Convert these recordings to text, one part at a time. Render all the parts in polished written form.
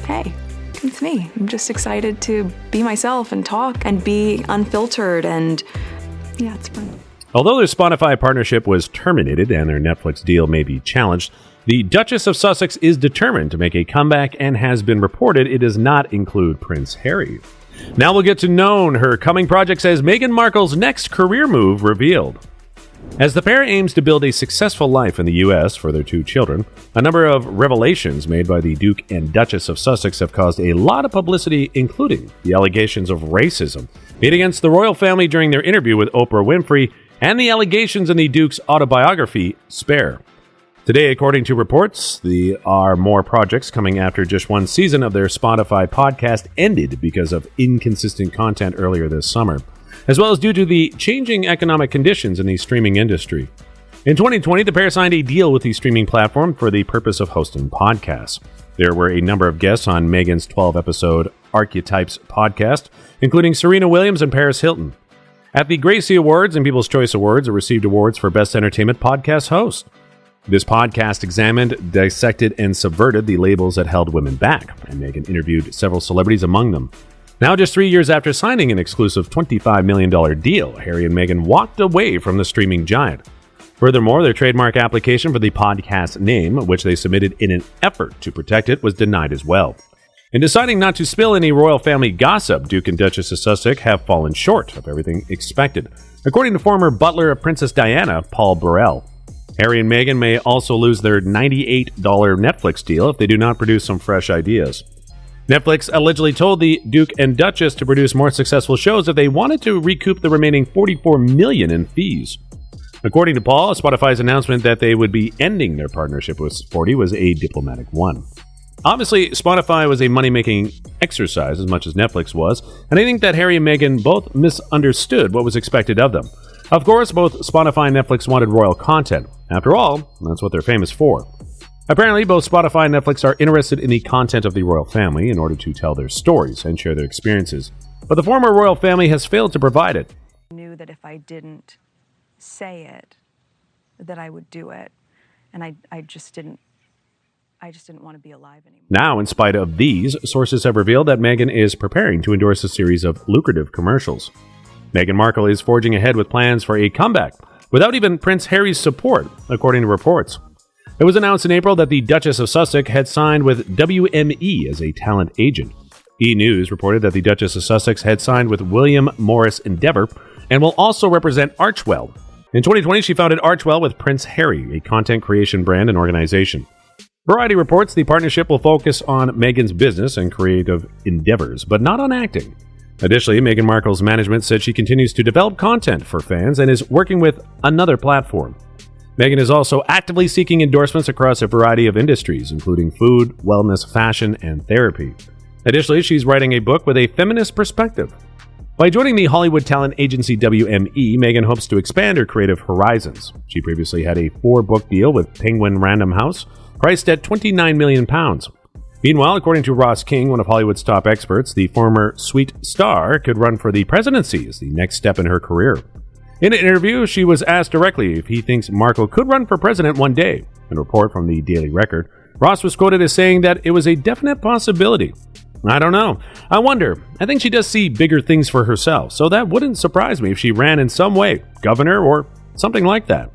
hey, it's me. I'm just excited to be myself and talk and be unfiltered, and yeah, it's fun. Although their Spotify partnership was terminated and their Netflix deal may be challenged, the Duchess of Sussex is determined to make a comeback and has been reported it does not include Prince Harry. Now we'll get to know her coming projects as Meghan Markle's next career move revealed. As the pair aims to build a successful life in the U.S. for their 2 children, a number of revelations made by the Duke and Duchess of Sussex have caused a lot of publicity, including the allegations of racism made against the royal family during their interview with Oprah Winfrey and the allegations in the Duke's autobiography, Spare. Today, according to reports, there are more projects coming after just one season of their Spotify podcast ended because of inconsistent content earlier this summer, as well as due to the changing economic conditions in the streaming industry. In 2020, the pair signed a deal with the streaming platform for the purpose of hosting podcasts. There were a number of guests on Meghan's 12-episode Archetypes podcast, including Serena Williams and Paris Hilton. At the Gracie Awards and People's Choice Awards, it received awards for Best Entertainment Podcast Host. This podcast examined, dissected, and subverted the labels that held women back, and Meghan interviewed several celebrities among them. Now, just 3 years after signing an exclusive $25 million deal, Harry and Meghan walked away from the streaming giant. Furthermore, their trademark application for the podcast name, which they submitted in an effort to protect it, was denied as well. In deciding not to spill any royal family gossip, Duke and Duchess of Sussex have fallen short of everything expected, according to former butler of Princess Diana, Paul Burrell. Harry and Meghan may also lose their $98 Netflix deal if they do not produce some fresh ideas. Netflix allegedly told the Duke and Duchess to produce more successful shows if they wanted to recoup the remaining $44 million in fees. According to Paul, Spotify's announcement that they would be ending their partnership with Sporty was a diplomatic one. Obviously, Spotify was a money-making exercise as much as Netflix was, and I think that Harry and Meghan both misunderstood what was expected of them. Of course, both Spotify and Netflix wanted royal content. After all, that's what they're famous for. Apparently, both Spotify and Netflix are interested in the content of the royal family in order to tell their stories and share their experiences. But the former royal family has failed to provide it. I knew that if I didn't say it, that I would do it. And I just didn't want to be alive anymore. Now, in spite of these, sources have revealed that Meghan is preparing to endorse a series of lucrative commercials. Meghan Markle is forging ahead with plans for a comeback, without even Prince Harry's support, according to reports. It was announced in April that the Duchess of Sussex had signed with WME as a talent agent. E! News reported that the Duchess of Sussex had signed with William Morris Endeavour and will also represent Archewell. In 2020, she founded Archewell with Prince Harry, a content creation brand and organization. Variety reports the partnership will focus on Meghan's business and creative endeavors, but not on acting. Additionally, Meghan Markle's management said she continues to develop content for fans and is working with another platform. Meghan is also actively seeking endorsements across a variety of industries, including food, wellness, fashion, and therapy. Additionally, she's writing a book with a feminist perspective. By joining the Hollywood talent agency WME, Meghan hopes to expand her creative horizons. She previously had a 4-book deal with Penguin Random House, priced at £29 million. Meanwhile, according to Ross King, one of Hollywood's top experts, the former Sweet star could run for the presidency as the next step in her career. In an interview, she was asked directly if he thinks Markle could run for president one day. In a report from the Daily Record, Ross was quoted as saying that it was a definite possibility. I don't know. I wonder. I think she does see bigger things for herself, so that wouldn't surprise me if she ran in some way, governor or something like that.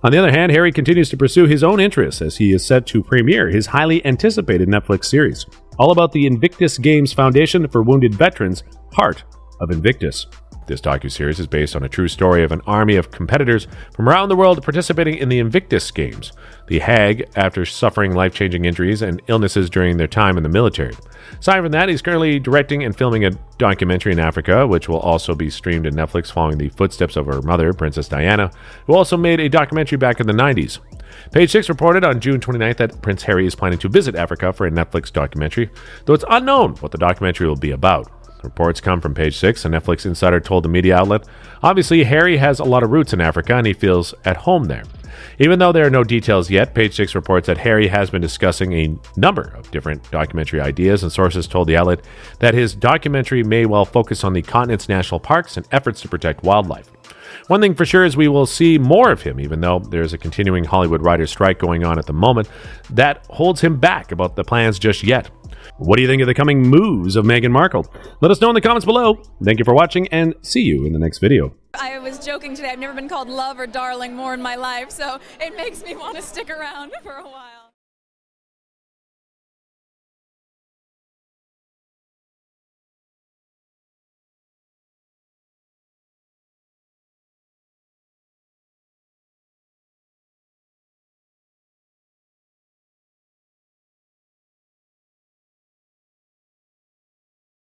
On the other hand, Harry continues to pursue his own interests as he is set to premiere his highly anticipated Netflix series, all about the Invictus Games Foundation for Wounded Veterans, Heart of Invictus. This docuseries is based on a true story of an army of competitors from around the world participating in the Invictus Games, the Hague after suffering life-changing injuries and illnesses during their time in the military. Aside from that, he's currently directing and filming a documentary in Africa, which will also be streamed in Netflix following the footsteps of her mother, Princess Diana, who also made a documentary back in the 90s. Page 6 reported on June 29th that Prince Harry is planning to visit Africa for a Netflix documentary, though it's unknown what the documentary will be about. Reports come from Page 6, a Netflix insider told the media outlet, obviously Harry has a lot of roots in Africa and he feels at home there. Even though there are no details yet, Page 6 reports that Harry has been discussing a number of different documentary ideas, and sources told the outlet that his documentary may well focus on the continent's national parks and efforts to protect wildlife. One thing for sure is we will see more of him, even though there's a continuing Hollywood writers' strike going on at the moment that holds him back about the plans just yet. What do you think of the coming moves of Meghan Markle? Let us know in the comments below. Thank you for watching, and see you in the next video. I was joking today, I've never been called love or darling more in my life, so it makes me want to stick around for a while.